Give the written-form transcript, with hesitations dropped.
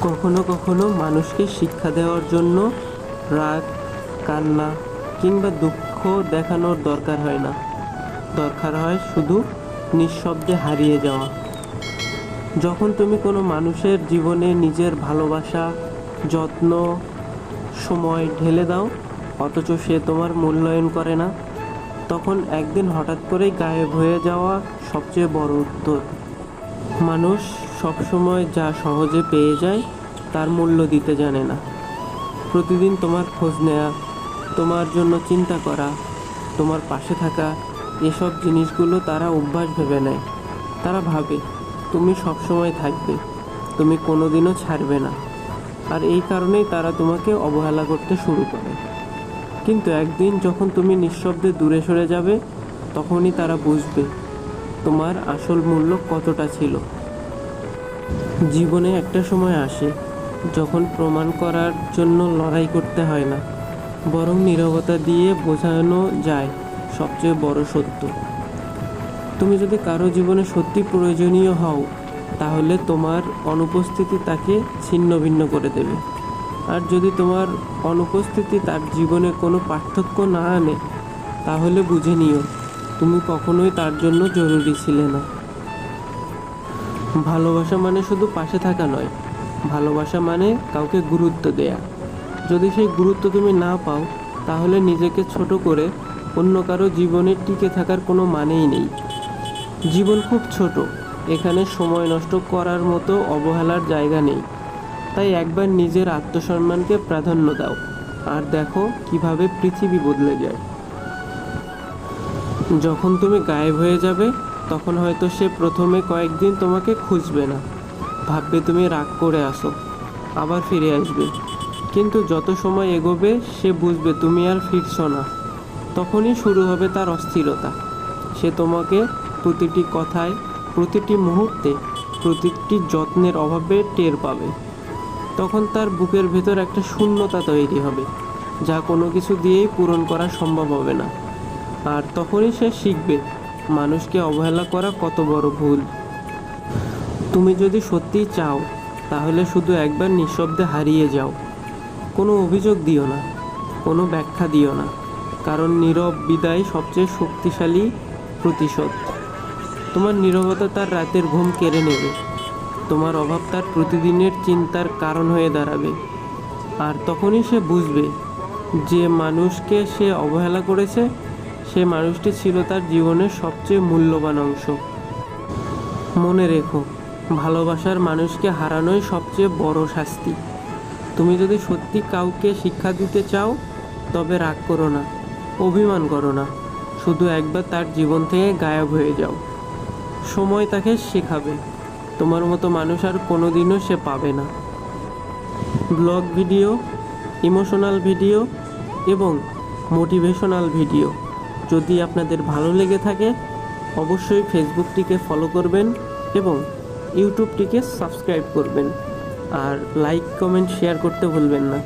কখনো কখনো মানুষকে শিক্ষা দেওয়ার জন্য রাগ, কান্না কিংবা দুঃখ দেখানোর দরকার হয় না। দরকার হয় শুধু নিঃশব্দে হারিয়ে যাওয়া। যখন তুমি কোনো মানুষের জীবনে নিজের ভালোবাসা, যত্ন, সময় ঢেলে দাও অথচ সে তোমার মূল্যায়ন করে না, তখন একদিন হঠাৎ করেই গায়েব হয়ে যাওয়া সবচেয়ে বড় উত্তর। মানুষ সবসময় যা সহজে পেয়ে যায় তার মূল্য দিতে জানে না। প্রতিদিন তোমার খোঁজ নেওয়া, তোমার জন্য চিন্তা করা, তোমার পাশে থাকা, এসব জিনিসগুলো তারা অভ্যাস ভেবে নেয়। তারা ভাবে তুমি সবসময় থাকবে, তুমি কোনোদিনও ছাড়বে না, আর এই কারণেই তারা তোমাকে অবহেলা করতে শুরু করে। কিন্তু একদিন যখন তুমি নিঃশব্দে দূরে সরে যাবে, তখনই তারা বুঝবে তোমার আসল মূল্য কতটা ছিল। জীবনে একটা সময় আসে যখন প্রমাণ করার জন্য লড়াই করতে হয় না, বরং নীরবতা দিয়ে বোঝানো যায় সবচেয়ে বড় সত্য। তুমি যদি কারো জীবনে সত্যি প্রয়োজনীয় হও, তাহলে তোমার অনুপস্থিতি তাকে ছিন্ন ভিন্ন করে দেবে। আর যদি তোমার অনুপস্থিতি তার জীবনে কোনো পার্থক্য না আনে, তাহলে বুঝে নিও তুমি কখনোই তার জন্য জরুরি ছিলে না। ভালোবাসা মানে শুধু পাশে থাকা নয়, ভালোবাসা মানে কাউকে গুরুত্ব দেয়া। যদি সেই গুরুত্ব তুমি না পাও, তাহলে নিজেকে ছোট করে অন্য কারো জীবনে টিকে থাকার কোনো মানেই নেই। জীবন খুব ছোট, এখানে সময় নষ্ট করার মতো অবহেলার জায়গা নেই। তাই একবার নিজের আত্মসম্মানকে প্রাধান্য দাও, আর দেখো কিভাবে পৃথিবী বদলে যায়। যখন তুমি গায়েব হয়ে যাবে, তখন হয়তো সে প্রথমে কয়েকদিন তোমাকে খুঁজবে না, ভাববে তুমি রাগ করে আসো, আবার ফিরে আসবে। কিন্তু যত সময় এগোবে সে বুঝবে তুমি আর ফিরছো না। তখনই শুরু হবে তার অস্থিরতা। সে তোমাকে প্রতিটি কথায়, প্রতিটি মুহূর্তে, প্রতিটি যত্নের অভাবে টের পাবে। তখন তার বুকের ভেতর একটা শূন্যতা তৈরি হবে, যা কোনো কিছু দিয়েই পূরণ করা সম্ভব হবে না। আর তখনই সে শিখবে মানুষকে অবহেলা করা কত বড় ভুল। তুমি যদি সত্যিই চাও, তাহলে শুধু একবার নিঃশব্দে হারিয়ে যাও। কোনো অভিযোগ দিও না, কোনো ব্যাখ্যা দিও না, কারণ নীরব বিদায় সবচেয়ে শক্তিশালী প্রতিশোধ। তোমার নীরবতা তার রাতের ঘুম কেড়ে নেবে, তোমার অভাব তার প্রতিদিনের চিন্তার কারণ হয়ে দাঁড়াবে। আর তখনই সে বুঝবে যে মানুষকে সে অবহেলা করেছে, সে মানুষটি ছিল তার জীবনের সবচেয়ে মূল্যবান অংশ। মনে রেখো, ভালোবাসার মানুষকে হারানোই সবচেয়ে বড় শাস্তি। তুমি যদি সত্যি কাউকে শিক্ষা দিতে চাও, তবে রাগ করো না, অভিমান করো না, শুধু একবার তার জীবন থেকে গায়েব হয়ে যাও। সময় তাকে শেখাবে, তোমার মতো মানুষ আর কোনোদিনও সে পাবে না। ব্লগ ভিডিও, ইমোশনাল ভিডিও এবং মোটিভেশনাল ভিডিও যদি আপনাদের ভালো লেগে থাকে, অবশ্যই ফেসবুকটিকে ফলো করবেন এবং ইউটিউবটিকে সাবস্ক্রাইব করবেন। আর লাইক, কমেন্ট, শেয়ার করতে ভুলবেন না।